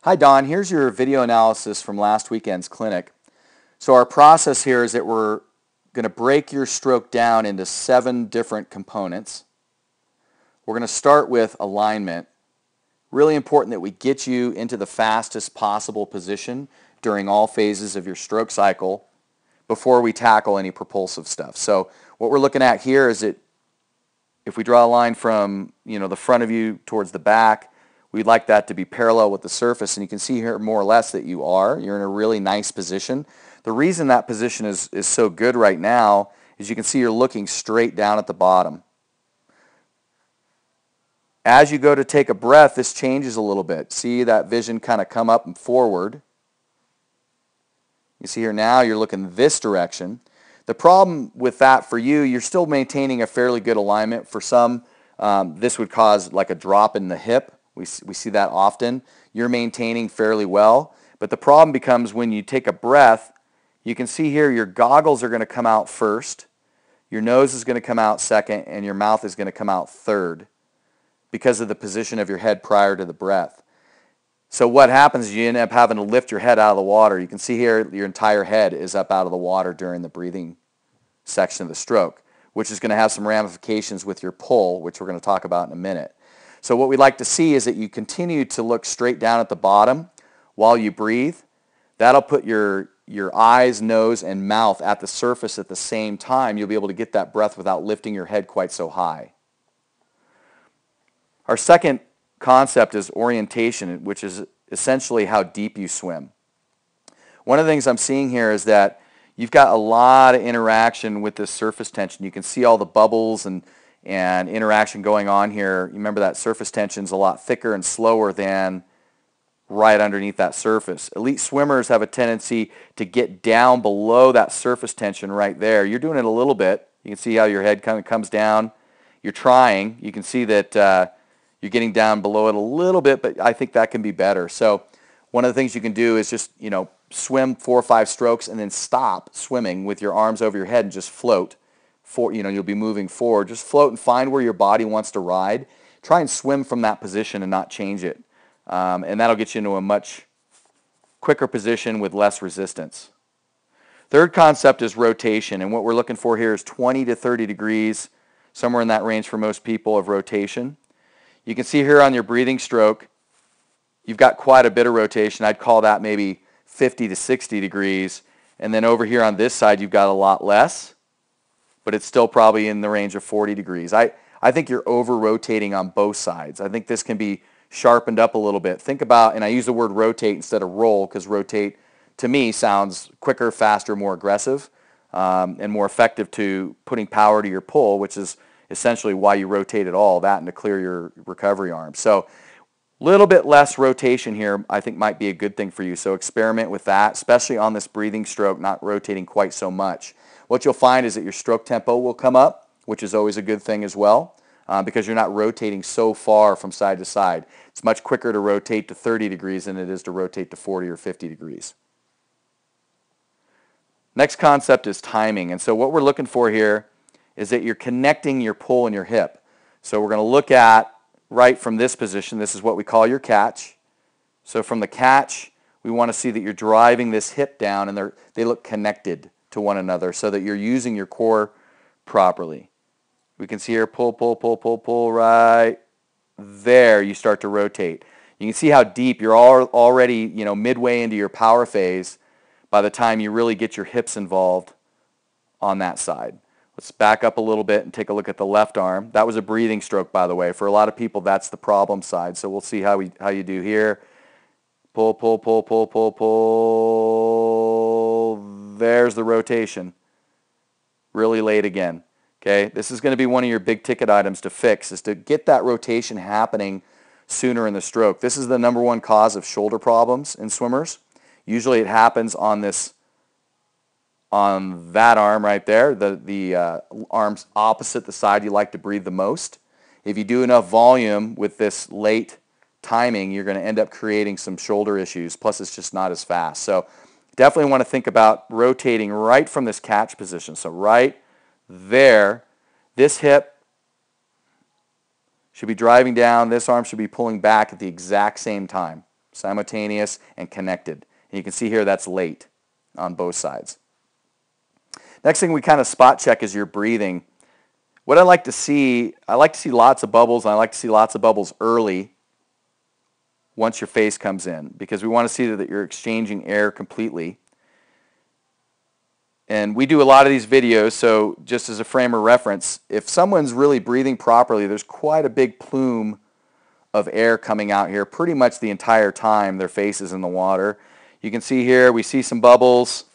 Hi Don, here's your video analysis from last weekend's clinic. So our process here is that we're going to break your stroke down into 7 different components. We're going to start with alignment. Really important that we get you into the fastest possible position during all phases of your stroke cycle before we tackle any propulsive stuff. So what we're looking at here is that if we draw a line from the front of you towards the back, we'd like that to be parallel with the surface, and you can see here more or less that you're in a really nice position. The reason that position is so good right now is you can see you're looking straight down at the bottom. As you go to take a breath, this changes a little bit. See that vision kind of come up and forward. You see here now you're looking this direction. The problem with that for you, you're still maintaining a fairly good alignment. For some, this would cause like a drop in the hip. We see that often. You're maintaining fairly well. But the problem becomes when you take a breath, you can see here your goggles are going to come out first, your nose is going to come out second, and your mouth is going to come out third because of the position of your head prior to the breath. So what happens is you end up having to lift your head out of the water. You can see here your entire head is up out of the water during the breathing section of the stroke, which is going to have some ramifications with your pull, which we're going to talk about in a minute. So what we'd like to see is that you continue to look straight down at the bottom while you breathe. That'll put your eyes, nose, and mouth at the surface at the same time. You'll be able to get that breath without lifting your head quite so high. Our second concept is orientation, which is essentially how deep you swim. One of the things I'm seeing here is that you've got a lot of interaction with this surface tension. You can see all the bubbles and interaction going on here. You remember that surface tension is a lot thicker and slower than right underneath that surface. Elite swimmers have a tendency to get down below that surface tension right there. You're doing it a little bit. You can see how your head kind of comes down. You're trying. You can see that you're getting down below it a little bit, but I think that can be better. So one of the things you can do is just, swim 4 or 5 strokes and then stop swimming with your arms over your head and just float. You'll be moving forward. Just float and find where your body wants to ride. Try and swim from that position and not change it. And that'll get you into a much quicker position with less resistance. Third concept is rotation, and what we're looking for here is 20 to 30 degrees, somewhere in that range for most people of rotation. You can see here on your breathing stroke, you've got quite a bit of rotation. I'd call that maybe 50 to 60 degrees. And then over here on this side, you've got a lot less, but it's still probably in the range of 40 degrees. I think you're over-rotating on both sides. I think this can be sharpened up a little bit. Think about, and I use the word rotate instead of roll because rotate to me sounds quicker, faster, more aggressive, and more effective to putting power to your pull, which is essentially why you rotate at all, that and to clear your recovery arm. So a little bit less rotation here I think might be a good thing for you. So experiment with that, especially on this breathing stroke, not rotating quite so much. What you'll find is that your stroke tempo will come up, which is always a good thing as well, because you're not rotating so far from side to side. It's much quicker to rotate to 30 degrees than it is to rotate to 40 or 50 degrees. Next concept is timing. And so what we're looking for here is that you're connecting your pull and your hip. So we're going to look at right from this position. This is what we call your catch. So from the catch, we want to see that you're driving this hip down and they look connected to one another so that you're using your core properly. We can see here pull, pull, pull, pull, pull, right there you start to rotate. You can see how deep you're already midway into your power phase by the time you really get your hips involved on that side. Let's back up a little bit and take a look at the left arm. That was a breathing stroke, by the way. For a lot of people, that's the problem side. So we'll see how you do here. Pull, pull, pull, pull, pull, pull. There's the rotation. Really late again. Okay, this is going to be one of your big ticket items to fix, is to get that rotation happening sooner in the stroke. This is the number one cause of shoulder problems in swimmers. Usually it happens on that arm right there, the arms opposite the side you like to breathe the most. If you do enough volume with this late timing, you're going to end up creating some shoulder issues, plus it's just not as fast. So definitely want to think about rotating right from this catch position. So right there, this hip should be driving down, this arm should be pulling back at the exact same time. simultaneous and connected. And you can see here that's late on both sides. Next thing we kind of spot check is your breathing. What I like to see lots of bubbles, and I like to see lots of bubbles early once your face comes in, because we want to see that you're exchanging air completely. And we do a lot of these videos, so just as a frame of reference, if someone's really breathing properly, there's quite a big plume of air coming out here pretty much the entire time their face is in the water. You can see here, we see some bubbles.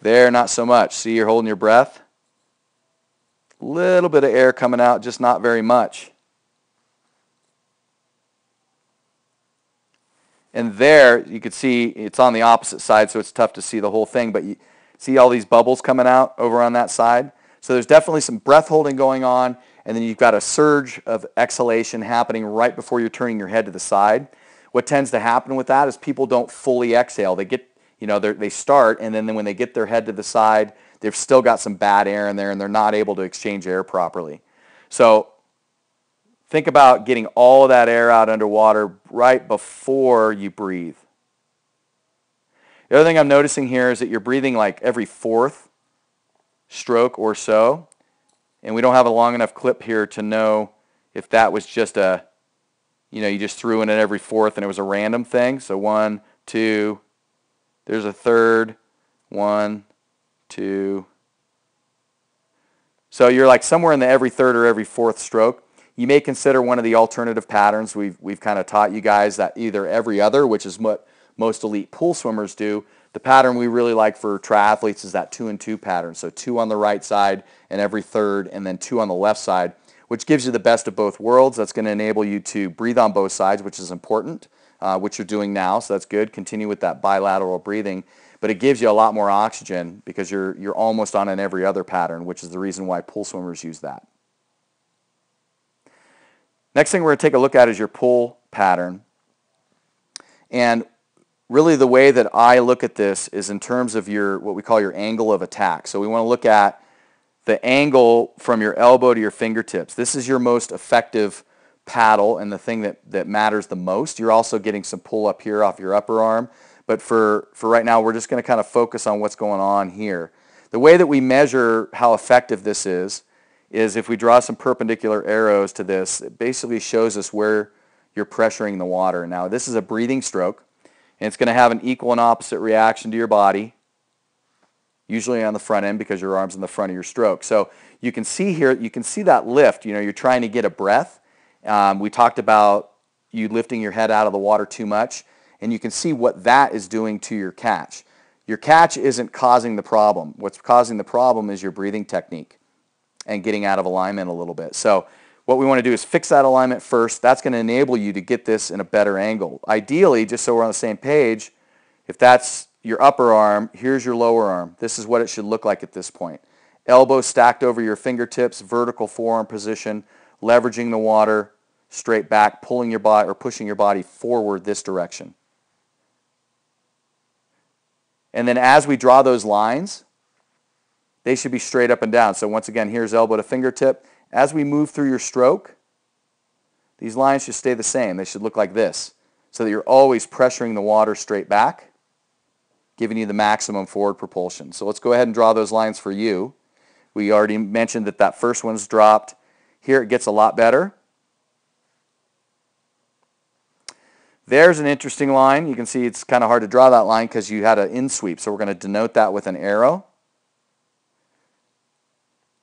There, not so much. See, you're holding your breath. Little bit of air coming out, just not very much. And there, you can see it's on the opposite side, so it's tough to see the whole thing, but you see all these bubbles coming out over on that side? So there's definitely some breath holding going on, and then you've got a surge of exhalation happening right before you're turning your head to the side. What tends to happen with that is people don't fully exhale. They get, they start, and then when they get their head to the side, they've still got some bad air in there, and they're not able to exchange air properly. So think about getting all of that air out underwater right before you breathe. The other thing I'm noticing here is that you're breathing like every fourth stroke or so, and we don't have a long enough clip here to know if that was just a, you just threw in it every fourth and it was a random thing. So 1, 2, there's a third, 1, 2. So you're like somewhere in the every third or every fourth stroke. You may consider one of the alternative patterns. We've kind of taught you guys that either every other, which is what most elite pool swimmers do. The pattern we really like for triathletes is that 2 and 2 pattern. So 2 on the right side and every third, and then 2 on the left side, which gives you the best of both worlds. That's going to enable you to breathe on both sides, which is important, which you're doing now, so that's good. Continue with that bilateral breathing. But it gives you a lot more oxygen because you're almost on an every other pattern, which is the reason why pool swimmers use that. Next thing we're going to take a look at is your pull pattern. And really the way that I look at this is in terms of what we call your angle of attack. So we want to look at the angle from your elbow to your fingertips. This is your most effective paddle and the thing that matters the most. You're also getting some pull up here off your upper arm. But for right now, we're just going to kind of focus on what's going on here. The way that we measure how effective this is if we draw some perpendicular arrows to this, it basically shows us where you're pressuring the water. Now, this is a breathing stroke, and it's going to have an equal and opposite reaction to your body, usually on the front end because your arm's in the front of your stroke. So you can see here, you can see that lift. You're trying to get a breath. We talked about you lifting your head out of the water too much, and you can see what that is doing to your catch. Your catch isn't causing the problem. What's causing the problem is your breathing technique and getting out of alignment a little bit. So what we want to do is fix that alignment first. That's going to enable you to get this in a better angle. Ideally, just so we're on the same page, if that's your upper arm, here's your lower arm. This is what it should look like at this point. Elbows stacked over your fingertips, vertical forearm position, leveraging the water, straight back, pulling your body or pushing your body forward this direction. And then as we draw those lines, they should be straight up and down. So once again, here's elbow to fingertip. As we move through your stroke, these lines should stay the same. They should look like this, so that you're always pressuring the water straight back, giving you the maximum forward propulsion. So let's go ahead and draw those lines for you. We already mentioned that first one's dropped. Here it gets a lot better. There's an interesting line. You can see it's kind of hard to draw that line because you had an in sweep. So we're going to denote that with an arrow.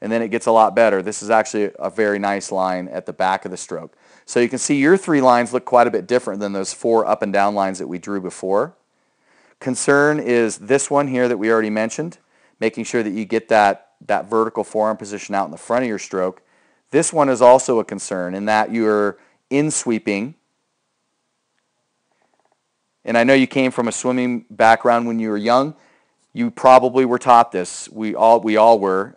And then it gets a lot better. This is actually a very nice line at the back of the stroke. So you can see your 3 lines look quite a bit different than those 4 up and down lines that we drew before. Concern is this one here that we already mentioned, making sure that you get that vertical forearm position out in the front of your stroke. This one is also a concern in that you're in sweeping. And I know you came from a swimming background when you were young. You probably were taught this. We all were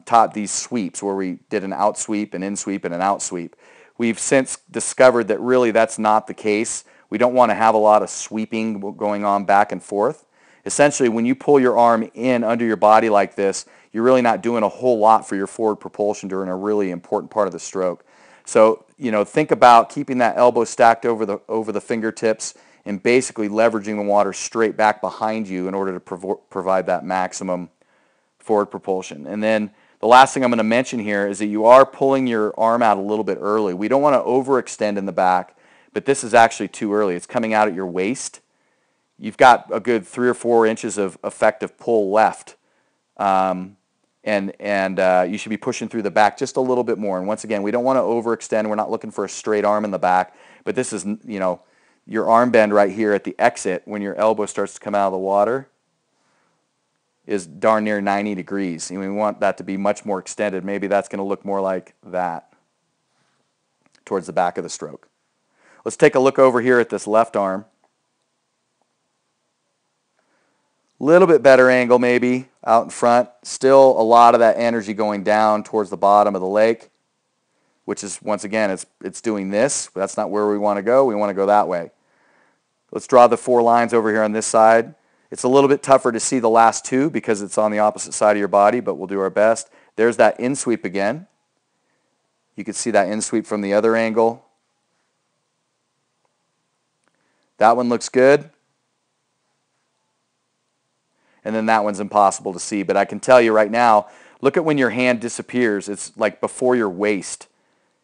taught these sweeps where we did an out sweep, an in sweep, and an out sweep. We've since discovered that really that's not the case. We don't want to have a lot of sweeping going on back and forth. Essentially, when you pull your arm in under your body like this, you're really not doing a whole lot for your forward propulsion during a really important part of the stroke. So think about keeping that elbow stacked over the fingertips and basically leveraging the water straight back behind you in order to provide that maximum forward propulsion. And then the last thing I'm going to mention here is that you are pulling your arm out a little bit early. We don't want to overextend in the back, but this is actually too early. It's coming out at your waist. You've got a good 3 or 4 inches of effective pull left. And you should be pushing through the back just a little bit more. And once again, we don't want to overextend. We're not looking for a straight arm in the back, but this is, your arm bend right here at the exit when your elbow starts to come out of the water is darn near 90 degrees. And we want that to be much more extended. Maybe that's going to look more like that towards the back of the stroke. Let's take a look over here at this left arm. Little bit better angle maybe out in front. Still a lot of that energy going down towards the bottom of the lake, which is, once again, it's doing this, but that's not where we want to go. We want to go that way. Let's draw the 4 lines over here on this side. It's a little bit tougher to see the last 2 because it's on the opposite side of your body, but we'll do our best. There's that in sweep again. You can see that in sweep from the other angle. That one looks good. And then that one's impossible to see. But I can tell you right now, look at when your hand disappears. It's like before your waist.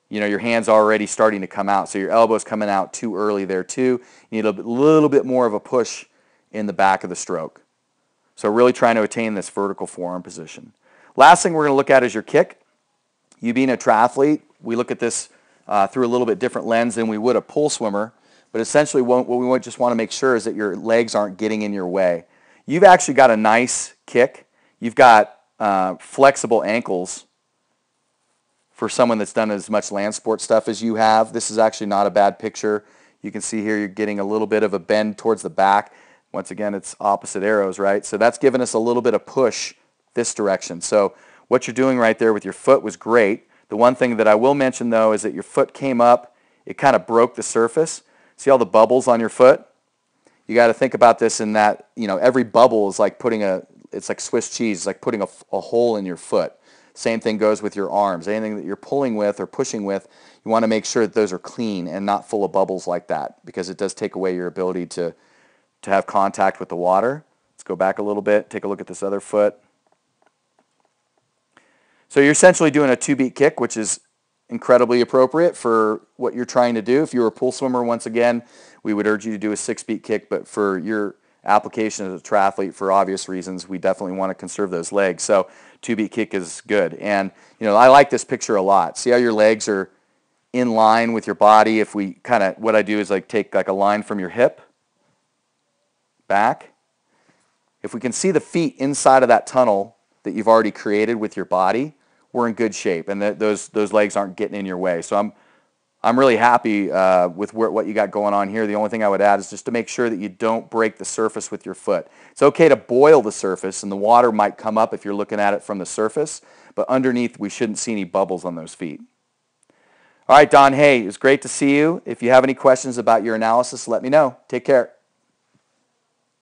Your hand's already starting to come out. So your elbow's coming out too early there too. You need a little bit more of a push in the back of the stroke. So really trying to attain this vertical forearm position. Last thing we're going to look at is your kick. You being a triathlete, we look at this through a little bit different lens than we would a pool swimmer. But essentially what we just want to make sure is that your legs aren't getting in your way. You've actually got a nice kick. You've got flexible ankles for someone that's done as much land sport stuff as you have. This is actually not a bad picture. You can see here you're getting a little bit of a bend towards the back. Once again, it's opposite arrows, right? So that's giving us a little bit of push this direction. So what you're doing right there with your foot was great. The one thing that I will mention, though, is that your foot came up. It kind of broke the surface. See all the bubbles on your foot? You got to think about this in that, every bubble is like it's like Swiss cheese. It's like putting a hole in your foot. Same thing goes with your arms. Anything that you're pulling with or pushing with, you want to make sure that those are clean and not full of bubbles like that, because it does take away your ability to have contact with the water. Let's go back a little bit. Take a look at this other foot. So you're essentially doing a 2-beat kick, which is incredibly appropriate for what you're trying to do. If you were a pool swimmer, once again, we would urge you to do a 6-beat kick, but for your application as a triathlete, for obvious reasons, we definitely want to conserve those legs. So 2-beat kick is good. And, I like this picture a lot. See how your legs are in line with your body? If we what I do is take a line from your hip back. If we can see the feet inside of that tunnel that you've already created with your body, we're in good shape, and those legs aren't getting in your way. So I'm really happy with what you got going on here. The only thing I would add is just to make sure that you don't break the surface with your foot. It's okay to boil the surface, and the water might come up if you're looking at it from the surface, but underneath we shouldn't see any bubbles on those feet. All right, Don, hey, it was great to see you. If you have any questions about your analysis, let me know. Take care.